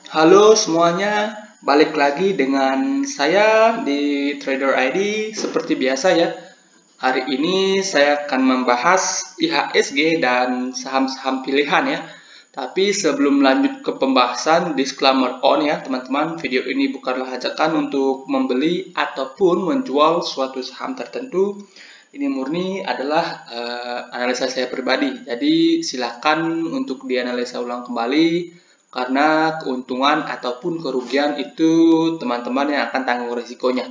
Halo semuanya, balik lagi dengan saya di Trader ID seperti biasa ya. Hari ini saya akan membahas IHSG dan saham-saham pilihan ya. Tapi sebelum lanjut ke pembahasan, disclaimer on ya teman-teman, video ini bukanlah ajakan untuk membeli ataupun menjual suatu saham tertentu. Ini murni adalah analisa saya pribadi. Jadi silakan untuk dianalisa ulang kembali karena keuntungan ataupun kerugian itu teman-teman yang akan tanggung risikonya.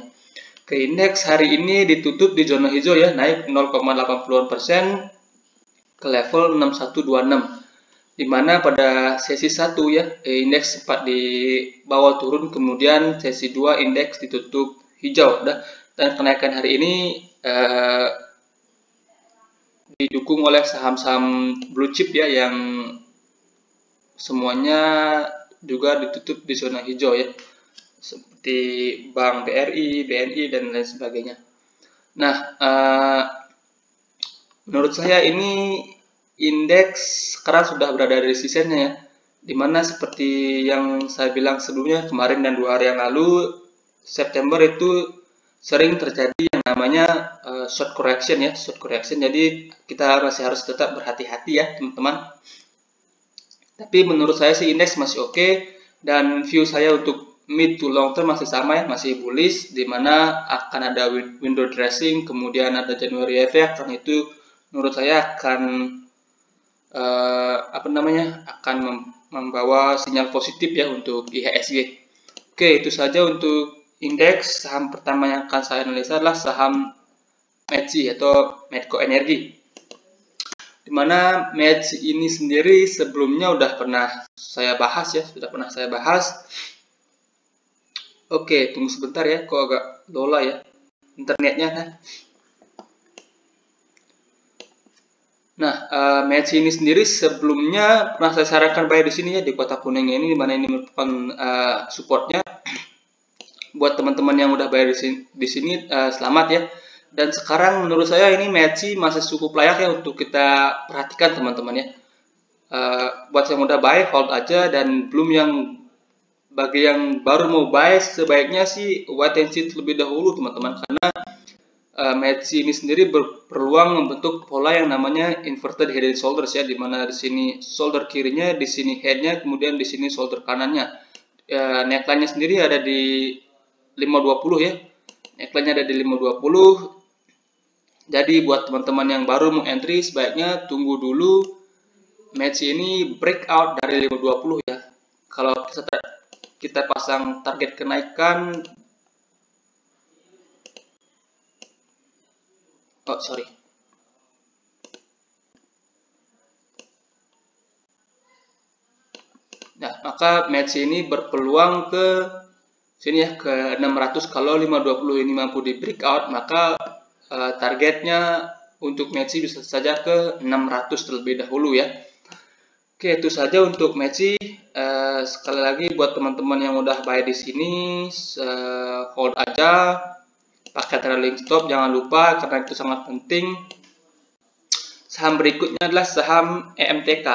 Ke indeks hari ini ditutup di zona hijau ya, naik 0,80% ke level 6126. Di mana pada sesi 1 ya, indeks sempat di bawah turun, kemudian sesi 2 indeks ditutup hijau dan kenaikan hari ini didukung oleh saham-saham blue chip ya yang semuanya juga ditutup di zona hijau ya, seperti Bank BRI, BNI dan lain sebagainya. Nah, menurut saya ini indeks sekarang sudah berada di resistance ya, dimana seperti yang saya bilang sebelumnya kemarin dan 2 hari yang lalu, September itu sering terjadi yang namanya short correction ya, short correction. Jadi kita masih harus tetap berhati-hati ya teman-teman. Tapi menurut saya sih indeks masih oke, dan view saya untuk mid to long term masih sama ya, masih bullish, dimana akan ada window dressing, kemudian ada January effect, karena itu menurut saya akan akan membawa sinyal positif ya untuk IHSG. Oke, itu saja untuk indeks. Saham pertama yang akan saya analisa adalah saham METSI atau Medco Energi. Dimana METSI ini sendiri sebelumnya sudah pernah saya bahas ya, Oke, tunggu sebentar ya, kok agak lola ya internetnya kan. Nah, METSI ini sendiri sebelumnya pernah saya sarankan buy di sini ya, di kotak kuningnya ini, dimana ini merupakan supportnya. Buat teman-teman yang udah bayar di sini selamat ya. Dan sekarang menurut saya ini METSI masih cukup layak ya untuk kita perhatikan teman-teman ya. Buat yang udah buy, hold aja, dan bagi yang baru mau buy, sebaiknya sih wait and see terlebih dahulu teman-teman, karena METSI ini sendiri berpeluang membentuk pola yang namanya inverted head and shoulders ya, dimana di sini shoulder kirinya, di sini headnya, kemudian di sini shoulder kanannya. Neckline-nya sendiri ada di 520 ya, neckline-nya ada di 520. Jadi buat teman-teman yang baru mau entry, sebaiknya tunggu dulu METSI ini breakout dari 520 ya. Kalau kita pasang target kenaikan, Nah, maka METSI ini berpeluang ke sini ya, ke 600. Kalau 520 ini mampu di breakout, maka targetnya untuk METSI bisa saja ke 600 terlebih dahulu ya. Oke, itu saja untuk METSI. Sekali lagi buat teman-teman yang udah buy di sini, hold aja, pakai trailing stop jangan lupa karena itu sangat penting. Saham berikutnya adalah saham EMTK.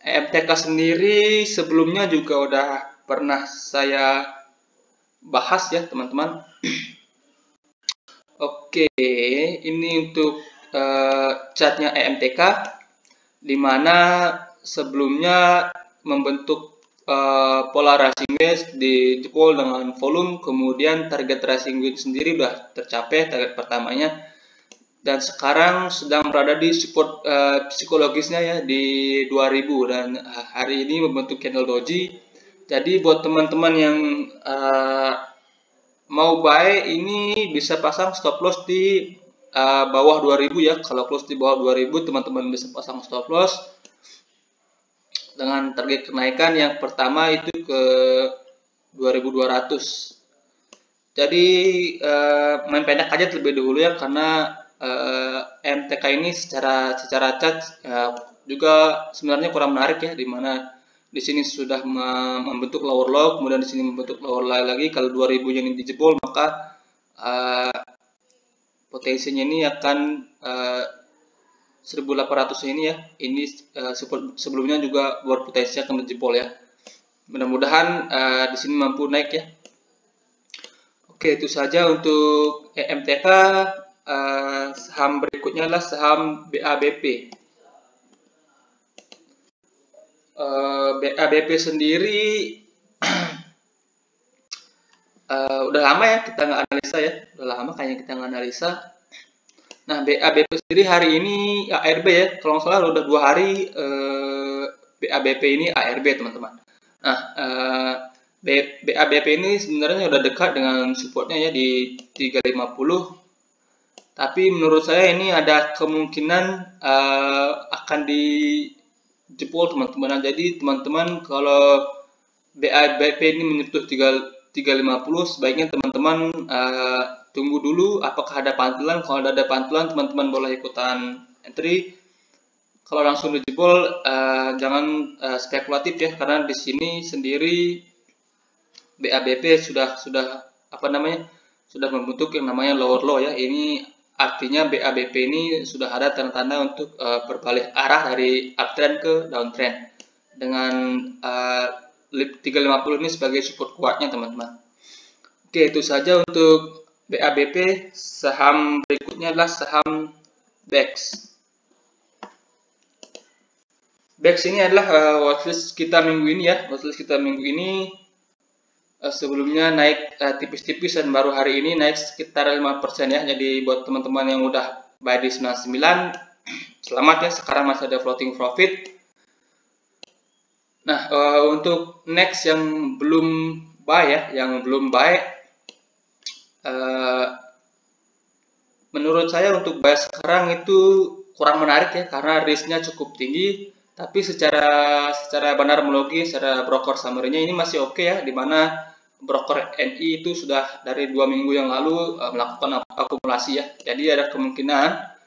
EMTK sendiri sebelumnya juga udah pernah saya bahas ya teman-teman. Oke, ini untuk chartnya EMTK, dimana sebelumnya membentuk pola rising wedge di jebol dengan volume, kemudian target rising wedge sendiri udah tercapai, target pertamanya, dan sekarang sedang berada di support psikologisnya ya di 2000, dan hari ini membentuk candle doji. Jadi buat teman-teman yang mau buy ini bisa pasang stop loss di bawah 2000 ya. Kalau close di bawah 2000, teman-teman bisa pasang stop loss dengan target kenaikan yang pertama itu ke 2200. Jadi main pendek aja terlebih dahulu ya, karena MTK ini secara chart juga sebenarnya kurang menarik ya, dimana di sini sudah membentuk lower low, kemudian di sini membentuk lower low lagi. Kalau 2000 yang dijebol, maka potensinya ini akan 1800 ini ya. Ini sebelumnya juga berpotensi akan menjebol ya. Mudah-mudahan di sini mampu naik ya. Oke, itu saja untuk EMTK. Saham berikutnya adalah saham BABP. BABP sendiri udah lama ya kita nggak analisa ya. Udah lama kayaknya kita nggak analisa. Nah, BABP sendiri hari ini ARB ya. Kalau nggak salah udah 2 hari BABP ini ARB teman-teman. Nah, BABP ini sebenarnya udah dekat dengan supportnya ya di 350. Tapi menurut saya ini ada kemungkinan akan dijebol teman-teman. Jadi teman-teman kalau BABP ini menyentuh 350, sebaiknya teman-teman tunggu dulu apakah ada pantulan. Kalau ada pantulan, teman-teman boleh ikutan entry. Kalau langsung dijebol, jangan spekulatif ya, karena di sini sendiri BABP sudah membentuk yang namanya lower low ya. Ini artinya BABP ini sudah ada tanda-tanda untuk berbalik arah dari uptrend ke downtrend dengan 350 ini sebagai support kuatnya teman-teman. Oke, itu saja untuk BABP. Saham berikutnya adalah saham BEX. BEX ini adalah watchlist kita minggu ini ya. Watchlist kita minggu ini sebelumnya naik tipis-tipis dan baru hari ini naik sekitar 5% ya. Jadi buat teman-teman yang udah buy di 99, selamat ya, sekarang masih ada floating profit. Nah, untuk next yang belum buy ya, menurut saya untuk buy sekarang itu kurang menarik ya, karena risknya cukup tinggi. Tapi secara benar-benar secara broker summary-nya ini masih oke ya, dimana broker NI itu sudah dari 2 minggu yang lalu melakukan akumulasi ya. Jadi ada kemungkinan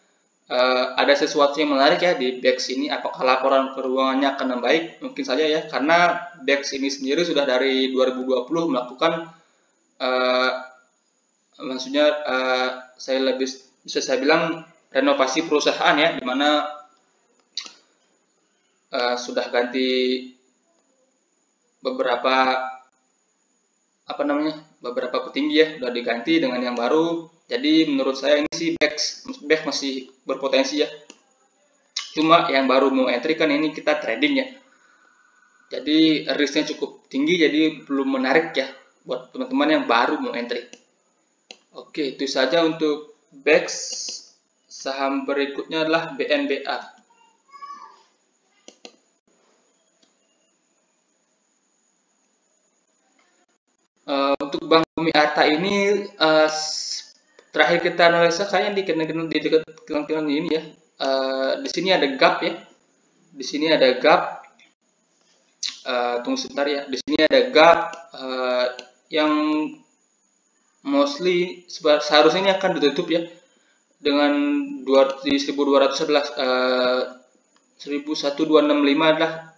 ada sesuatu yang menarik ya di BEX ini. Apakah laporan keuangannya akan membaik? Mungkin saja ya, karena BEX ini sendiri sudah dari 2020 melakukan maksudnya bisa saya bilang renovasi perusahaan ya, dimana sudah ganti beberapa petinggi ya, sudah diganti dengan yang baru. Jadi menurut saya ini sih BEX masih berpotensi ya. Cuma yang baru mau entry kan ini kita trading ya. Jadi risknya cukup tinggi, jadi belum menarik ya buat teman-teman yang baru mau entry. Oke, itu saja untuk BEX. Saham berikutnya adalah BNBA. Untuk Bank Bumi Arta ini terakhir kita analisa kayaknya di dekat kilang-kilang ini ya. Di sini ada gap ya. Di sini ada gap. Tunggu sebentar ya. Di sini ada gap yang mostly seharusnya ini akan ditutup ya. Dengan di 1200 adalah 1265 adalah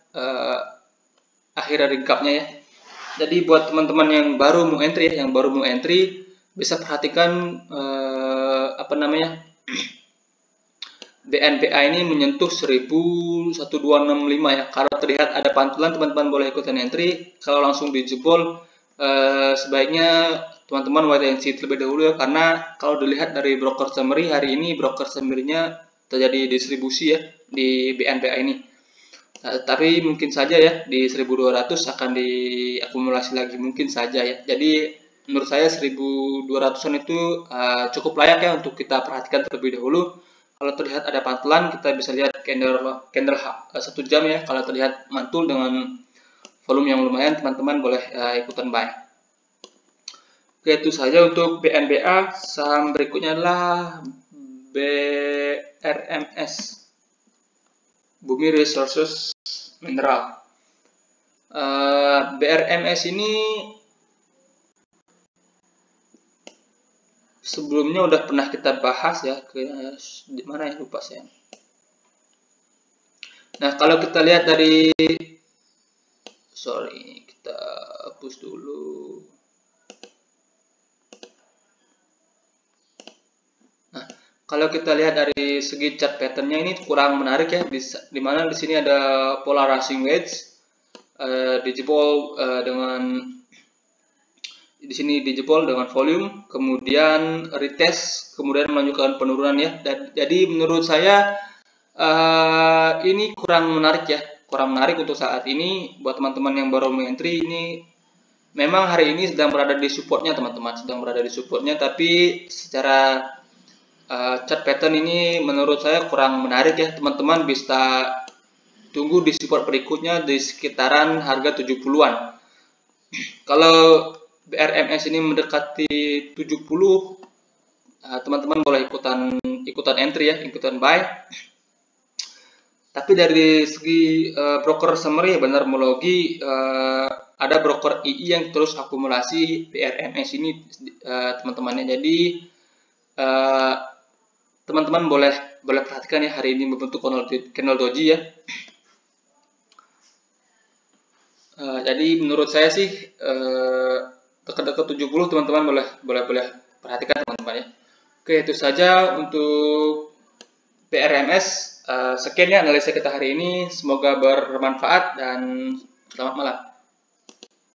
akhir dari gapnya ya. Jadi buat teman-teman yang baru mau entry bisa perhatikan BNPA ini menyentuh 1265 ya. Kalau terlihat ada pantulan, teman-teman boleh ikutan entry. Kalau langsung dijebol, sebaiknya teman-teman wait and see terlebih dahulu ya, karena kalau dilihat dari broker summary hari ini, broker summary-nya terjadi distribusi ya di BNPA ini. Tapi mungkin saja ya di 1200 akan diakumulasi lagi, mungkin saja ya. Jadi menurut saya 1200-an itu cukup layak ya untuk kita perhatikan terlebih dahulu. Kalau terlihat ada pantulan, kita bisa lihat candle 1 jam ya. Kalau terlihat mantul dengan volume yang lumayan, teman-teman boleh ikutan buy. Oke, itu saja untuk BNBA. Saham berikutnya adalah BRMS, Bumi Resources Mineral. BRMS ini sebelumnya udah pernah kita bahas ya, di mana ya, lupa saya. Nah, kalau kita lihat dari kita hapus dulu. Nah, Kalau kita lihat dari segi chart patternnya ini kurang menarik ya, di mana di sini ada pola rising wedge dijebol dengan di sini dijebol dengan volume, kemudian retest, kemudian melanjutkan penurunan ya. Jadi menurut saya ini kurang menarik ya, kurang menarik untuk saat ini buat teman-teman yang baru entry ini. Memang hari ini sedang berada di supportnya teman-teman, sedang berada di supportnya, tapi secara chart pattern ini menurut saya kurang menarik ya. Teman-teman bisa tunggu di support berikutnya di sekitaran harga 70-an. Kalau BRMS ini mendekati 70, teman-teman boleh ikutan entry ya, ikutan buy. Tapi dari segi broker summary benermologi, ada broker II yang terus akumulasi BRMS ini teman-temannya. Jadi teman-teman boleh perhatikan ya, hari ini membentuk candle doji ya. Jadi menurut saya sih dekat-dekat 70 teman-teman boleh perhatikan teman-teman ya. Oke, itu saja untuk BRMS. Sekian ya analisa kita hari ini, semoga bermanfaat dan selamat malam.